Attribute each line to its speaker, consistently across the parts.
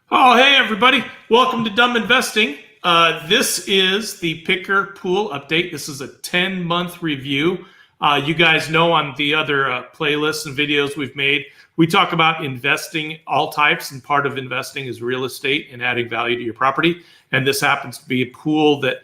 Speaker 1: Oh, hey, everybody. Welcome to Dumb Investing. This is the Picker Pool update. This is a 10-month review. You guys know on the other playlists and videos we've made, we talk about investing all types, and part of investing is real estate and adding value to your property. And this happens to be a pool that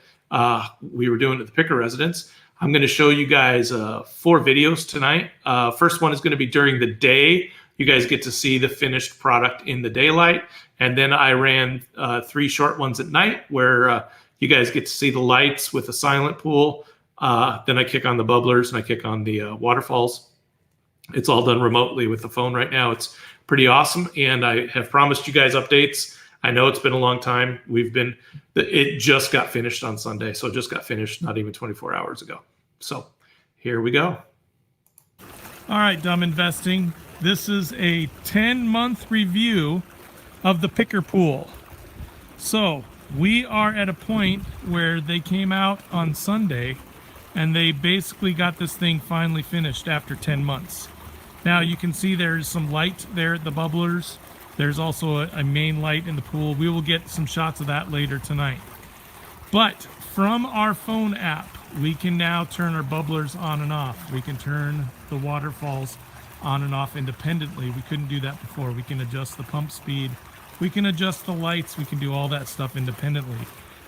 Speaker 1: we were doing at the Picker residence. I'm going to show you guys 4 videos tonight. First one is going to be during the day. You guys get to see the finished product in the daylight. And then I ran 3 short ones at night where you guys get to see the lights with a silent pool. Then I kick on the bubblers and I kick on the waterfalls. It's all done remotely with the phone right now. It's pretty awesome. And I have promised you guys updates. I know it's been a long time. It just got finished on Sunday. So it just got finished not even 24 hours ago. So here we go.
Speaker 2: All right, Dumb Investing. This is a 10-month review of the Picker Pool. So we are at a point where they came out on Sunday and they basically got this thing finally finished after 10 months. Now you can see there's some light there at the bubblers. There's also a main light in the pool. We will get some shots of that later tonight. But from our phone app, we can now turn our bubblers on and off. We can turn the waterfalls on and off independently. We couldn't do that before. We can adjust the pump speed. We can adjust the lights. We can do all that stuff independently.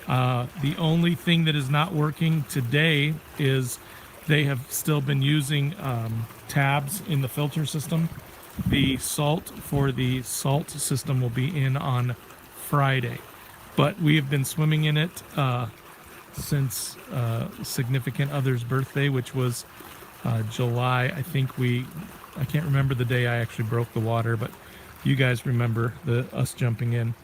Speaker 2: The only thing that is not working today is they have still been using tabs in the filter system. The salt for the salt system will be in on Friday. But we have been swimming in it since significant other's birthday, which was July. I can't remember the day I actually broke the water, but you guys remember us jumping in.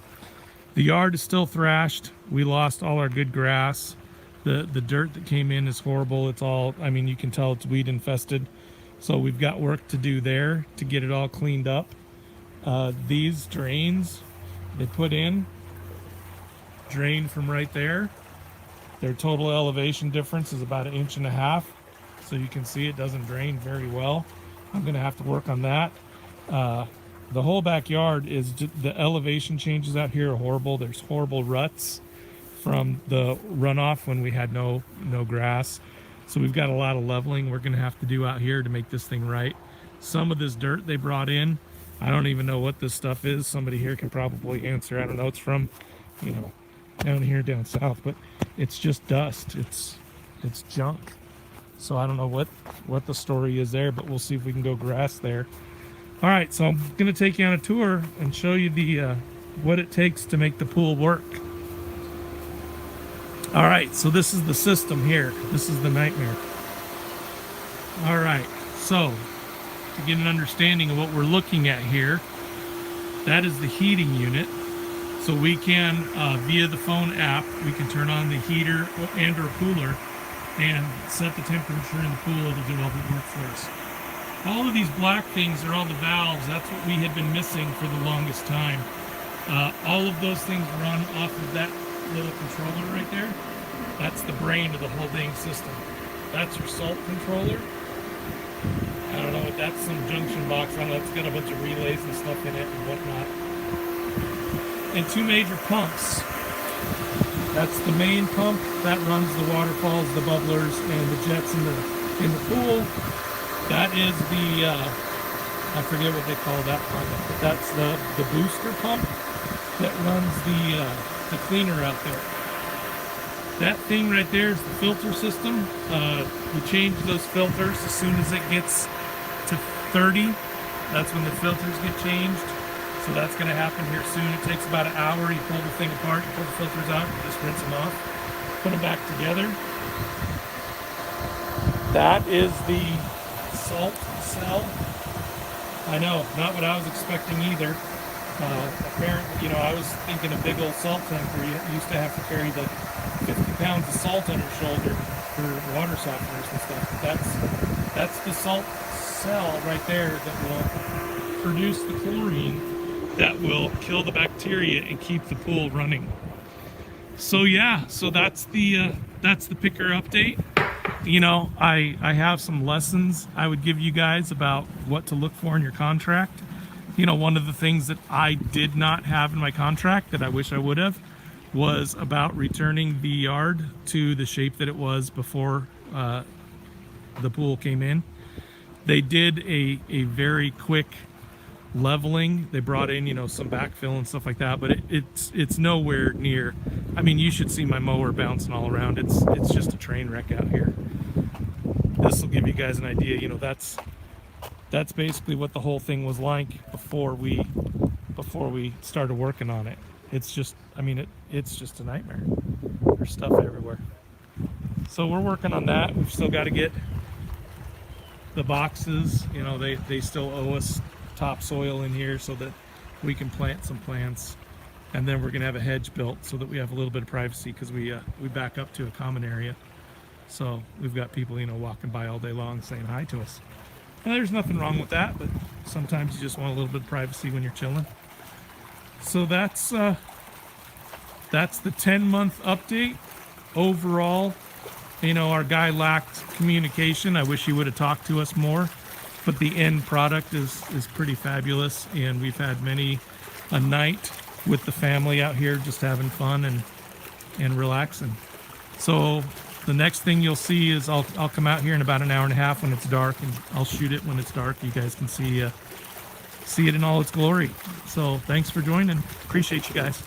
Speaker 2: The yard is still thrashed. We lost all our good grass. The dirt that came in is horrible. It's all, you can tell it's weed infested. So we've got work to do there to get it all cleaned up. These drains they put in drain from right there. Their total elevation difference is about 1.5 inches. So you can see it doesn't drain very well. I'm going to have to work on that. The whole backyard the elevation changes out here are horrible. There's horrible ruts from the runoff when we had no grass. So we've got a lot of leveling we're going to have to do out here to make this thing right. Some of this dirt they brought in, I don't even know what this stuff is. Somebody here can probably answer. I don't know. It's from, down here down south, but it's just dust. It's junk. So I don't know what the story is there, but we'll see if we can go grass there. All right, so I'm going to take you on a tour and show you the what it takes to make the pool work. All right, so this is the system here. This is the nightmare. All right, so to get an understanding of what we're looking at here, that is the heating unit. So we can, via the phone app, we can turn on the heater and or cooler and set the temperature in the pool. It'll do all the work for us. All of these black things are all the valves. That's what we had been missing for the longest time. All of those things run off of that little controller right there. That's the brain of the whole dang system. That's your salt controller. I don't know, that's some junction box. I don't know, it's got a bunch of relays and stuff in it and whatnot. And 2 major pumps. That's the main pump that runs the waterfalls, the bubblers, and the jets in the pool. That is the I forget what they call that pump. That's the booster pump that runs the cleaner out there. That thing right there is the filter system. We change those filters as soon as it gets to 30. That's when the filters get changed. So that's going to happen here soon. It takes about an hour. You pull the thing apart, you pull the filters out, you just rinse them off, put them back together. That is the salt cell. I know, not what I was expecting either. Apparently, I was thinking a big old salt tank where you used to have to carry the 50 pounds of salt on your shoulder for water softeners and stuff. But that's the salt cell right there that will produce the chlorine that will kill the bacteria and keep the pool running. So yeah, so that's the Picker update. I have some lessons I would give you guys about what to look for in your contract. one of the things that I did not have in my contract that I wish I would have was about returning the yard to the shape that it was before the pool came in. They did a very quick leveling. They brought in, some backfill and stuff like that, but it's nowhere near. I mean, you should see my mower bouncing all around. It's just a train wreck out here. This will give you guys an idea. That's basically what the whole thing was like before we started working on it. It's just, it's just a nightmare. There's stuff everywhere. So we're working on that. We've still got to get the boxes. They still owe us topsoil in here so that we can plant some plants, and then we're gonna have a hedge built so that we have a little bit of privacy, because we back up to a common area, so we've got people walking by all day long saying hi to us, and there's nothing wrong with that, but sometimes you just want a little bit of privacy when you're chilling. So that's the 10-month update. Overall, our guy lacked communication. I wish he would have talked to us more. But the end product is pretty fabulous, and we've had many a night with the family out here just having fun and relaxing. So the next thing you'll see is I'll come out here in about an hour and a half when it's dark, and I'll shoot it when it's dark. You guys can see it in all its glory. So thanks for joining. Appreciate you guys.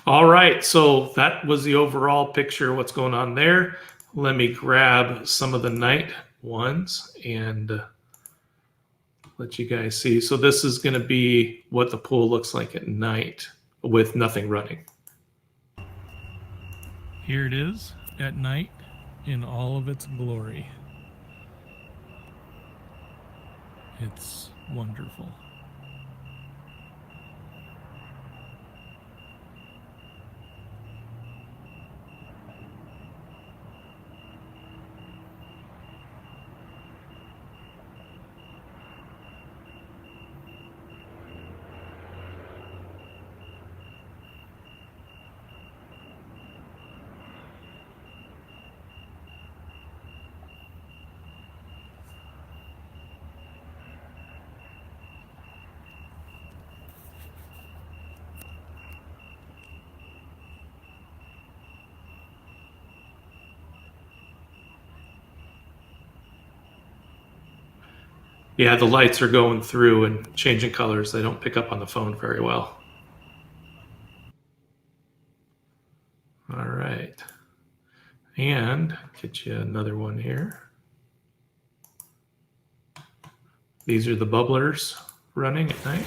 Speaker 1: All right, so that was the overall picture of what's going on there. Let me grab some of the night ones and let you guys see. So this is going to be what the pool looks like at night with nothing running.
Speaker 2: Here it is at night in all of its glory. It's wonderful.
Speaker 1: Yeah, the lights are going through and changing colors. They don't pick up on the phone very well. All right. And get you another one here. These are the bubblers running at night.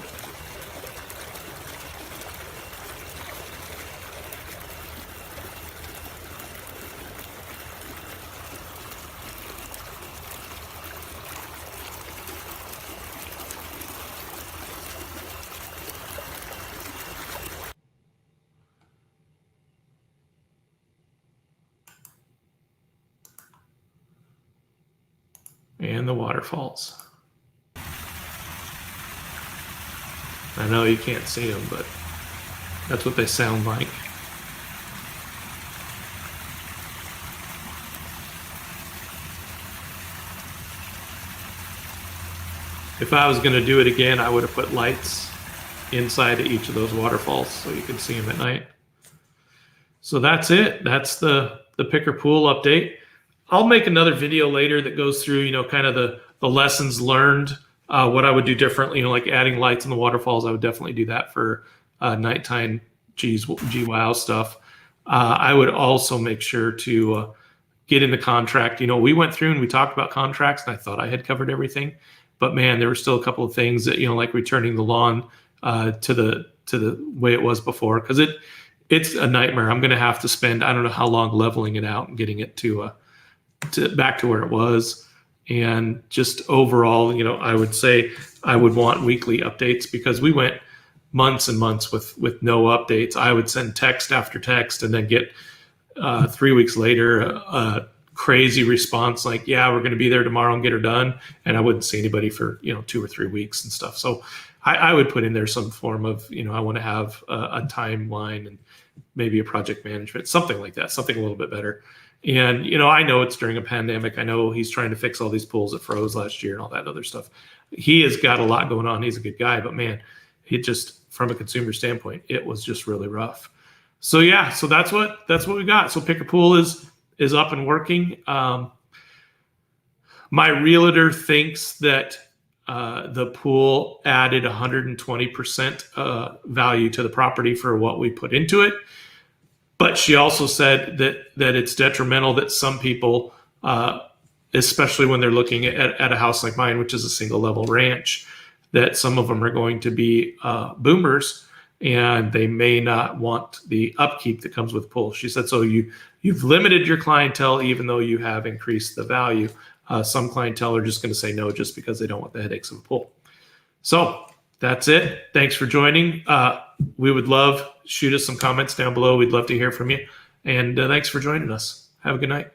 Speaker 1: And the waterfalls. I know you can't see them, but that's what they sound like. If I was going to do it again, I would have put lights inside of each of those waterfalls so you could see them at night. So that's it. That's the Picker Pool update. I'll make another video later that goes through, kind of the lessons learned, what I would do differently, like adding lights in the waterfalls. I would definitely do that for nighttime GWOW stuff. I would also make sure to get in the contract. We went through and we talked about contracts, and I thought I had covered everything, but man, there were still a couple of things that, like returning the lawn to the way it was before, because it's a nightmare. I'm going to have to spend, I don't know how long, leveling it out and getting it to back to where it was. And just overall, I would say I would want weekly updates, because we went months and months with no updates. I would send text after text and then get 3 weeks later a crazy response like, yeah, we're going to be there tomorrow and get her done. And I wouldn't see anybody for 2 or 3 weeks and stuff. So I would put in there some form of, I want to have a timeline and maybe a project management, something like that, something a little bit better. And, I know it's during a pandemic. I know he's trying to fix all these pools that froze last year and all that other stuff. He has got a lot going on. He's a good guy, but man, he just, from a consumer standpoint, it was just really rough. So yeah, so that's what we got. So Picker Pool is up and working. My realtor thinks that the pool added 120% value to the property for what we put into it. But she also said that it's detrimental that some people, especially when they're looking at a house like mine, which is a single level ranch, that some of them are going to be boomers and they may not want the upkeep that comes with pool. She said, so you've limited your clientele even though you have increased the value. Some clientele are just going to say no just because they don't want the headaches of a pool. So that's it. Thanks for joining. We would love, shoot us some comments down below. We'd love to hear from you. And thanks for joining us. Have a good night.